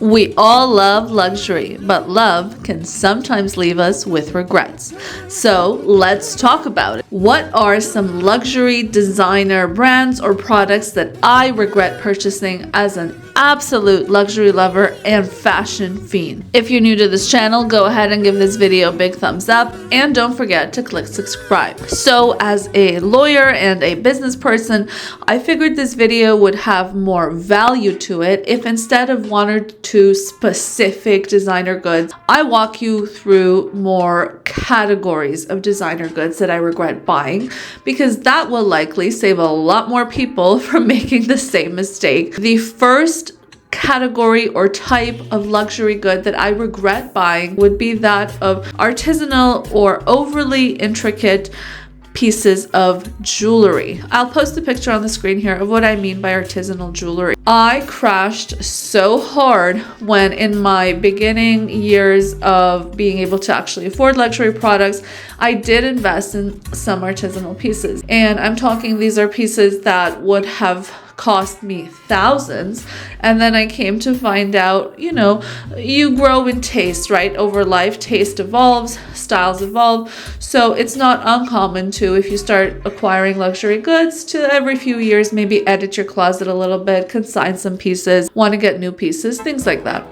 We all love luxury, but love can sometimes leave us with regrets. So let's talk about it. What are some luxury designer brands or products that I regret purchasing as an absolute luxury lover and fashion fiend? If you're new to this channel, go ahead and give this video a big thumbs up and don't forget to click subscribe. So as a lawyer and a business person, I figured this video would have more value to it if instead of one or two specific designer goods, I walk you through more categories of designer goods that I regret buying, because that will likely save a lot more people from making the same mistake. The first category or type of luxury good that I regret buying would be that of artisanal or overly intricate pieces of jewelry. I'll post a picture on the screen here of what I mean by artisanal jewelry. I crashed so hard when in my beginning years of being able to actually afford luxury products, I did invest in some artisanal pieces. And I'm talking, these are pieces that would have cost me thousands, and then I came to find out, you grow in taste, right? Over life, taste evolves, styles evolve, so it's not uncommon to, if you start acquiring luxury goods, to every few years maybe edit your closet a little bit, consign some pieces, want to get new pieces, things like that.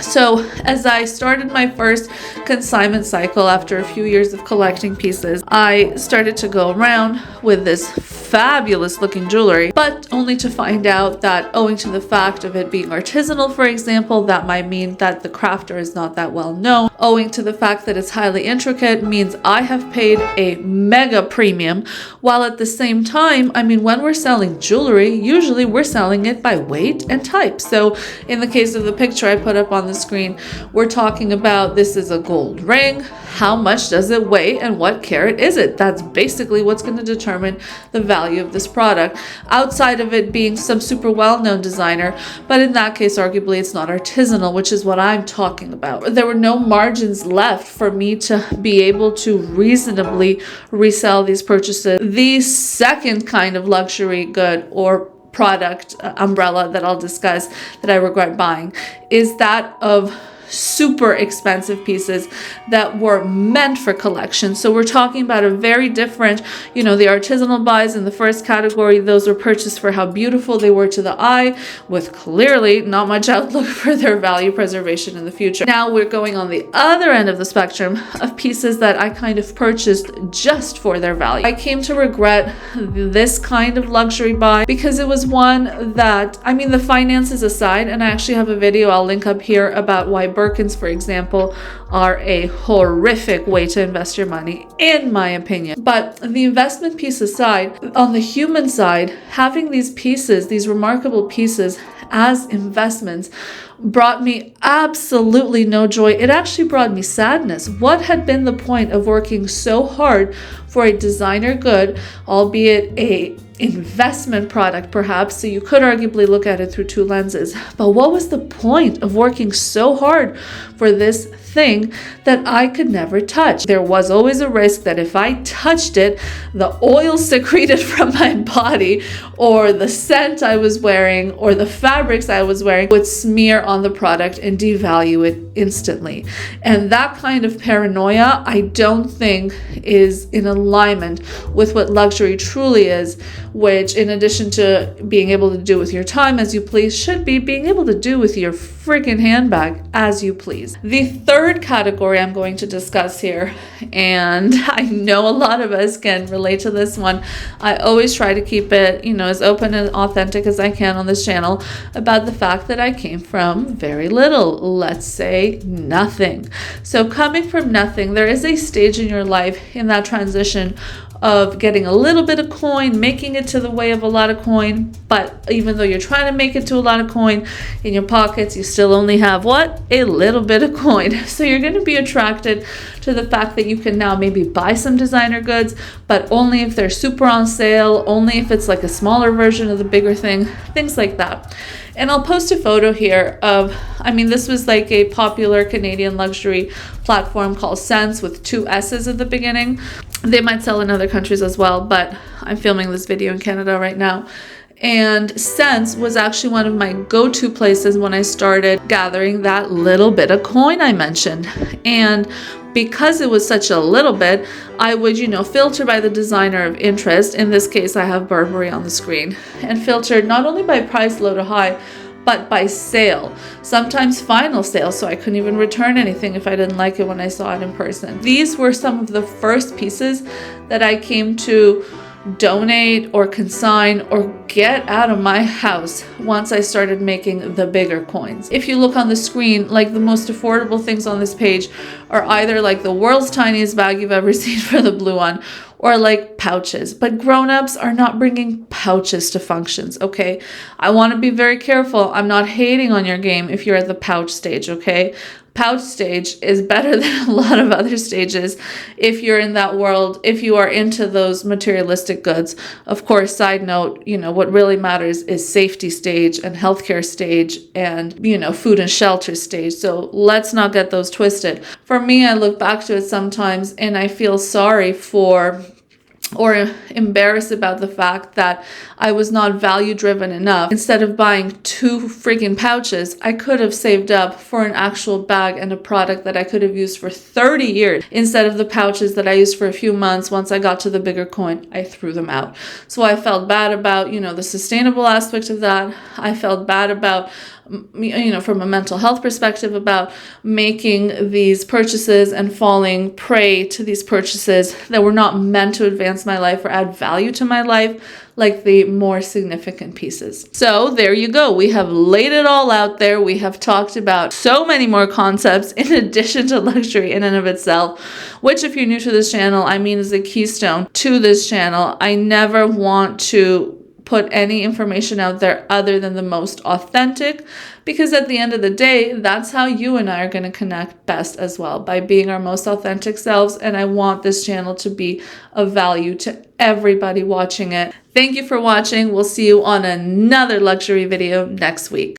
So as I started my first consignment cycle after a few years of collecting pieces, I started to go around with this fabulous looking jewelry, but only to find out that owing to the fact of it being artisanal, for example, that might mean that the crafter is not that well known. Owing to the fact that it's highly intricate means I have paid a mega premium, while at the same time, when we're selling jewelry, usually we're selling it by weight and type. So in the case of the picture I put up on the screen, we're talking about, this is a gold ring. How much does it weigh and what carat is it? That's basically what's going to determine the value of this product, outside of it being some super well-known designer. But in that case, arguably it's not artisanal, which is what I'm talking about. There were no margins left for me to be able to reasonably resell these purchases. The second kind of luxury good or product umbrella that I'll discuss that I regret buying is that of super expensive pieces that were meant for collection. So we're talking about a very different, the artisanal buys in the first category, those were purchased for how beautiful they were to the eye, with clearly not much outlook for their value preservation in the future. Now we're going on the other end of the spectrum of pieces that I kind of purchased just for their value. I came to regret this kind of luxury buy because it was one that, the finances aside, and I actually have a video I'll link up here about why Birkins, for example, are a horrific way to invest your money, in my opinion. But the investment piece aside, on the human side, having these pieces, these remarkable pieces as investments, brought me absolutely no joy. It actually brought me sadness. What had been the point of working so hard for a designer good, albeit a investment product perhaps, so you could arguably look at it through two lenses, but what was the point of working so hard for this thing that I could never touch? There was always a risk that if I touched it, the oil secreted from my body, or the scent I was wearing, or the fabrics I was wearing would smear on the product and devalue it instantly. And that kind of paranoia, I don't think is in alignment with what luxury truly is, which, in addition to being able to do with your time as you please, should be being able to do with your freaking handbag as you please. The third category I'm going to discuss here, and I know a lot of us can relate to this one. I always try to keep it, as open and authentic as I can on this channel about the fact that I came from very little, let's say nothing. So coming from nothing, there is a stage in your life in that transition of getting a little bit of coin, making it to the way of a lot of coin, but even though you're trying to make it to a lot of coin in your pockets, you still only have what? A little bit of coin. So you're going to be attracted to the fact that you can now maybe buy some designer goods, but only if they're super on sale, only if it's like a smaller version of the bigger thing, things like that. And I'll post a photo here of, this was like a popular Canadian luxury platform called Sense with 2 S's at the beginning. They might sell in other countries as well, but I'm filming this video in Canada right now. And Sense was actually one of my go-to places when I started gathering that little bit of coin I mentioned. And because it was such a little bit, I would, filter by the designer of interest. In this case, I have Burberry on the screen, and filtered not only by price, low to high, but by sale, sometimes final sale, so I couldn't even return anything if I didn't like it when I saw it in person. These were some of the first pieces that I came to donate or consign or get out of my house once I started making the bigger coins. If you look on the screen, like the most affordable things on this page are either like the world's tiniest bag you've ever seen for the blue one, or like pouches. But grown-ups are not bringing pouches to functions, okay? I want to be very careful. I'm not hating on your game if you're at the pouch stage, okay? Pouch stage is better than a lot of other stages if you're in that world, if you are into those materialistic goods. Of course, side note, what really matters is safety stage and healthcare stage and, food and shelter stage. So let's not get those twisted. For me, I look back to it sometimes and I feel sorry for or embarrassed about the fact that I was not value driven enough. Instead of buying 2 freaking pouches, I could have saved up for an actual bag and a product that I could have used for 30 years instead of the pouches that I used for a few months. Once I got to the bigger coin, I threw them out. So I felt bad about, the sustainable aspect of that. I felt bad about, from a mental health perspective, about making these purchases and falling prey to these purchases that were not meant to advance my life or add value to my life, like the more significant pieces. So there you go. We have laid it all out there. We have talked about so many more concepts in addition to luxury in and of itself, which, if you're new to this channel, is a keystone to this channel. I never want to put any information out there other than the most authentic, because at the end of the day, that's how you and I are going to connect best as well, by being our most authentic selves. And I want this channel to be of value to everybody watching it. Thank you for watching. We'll see you on another luxury video next week.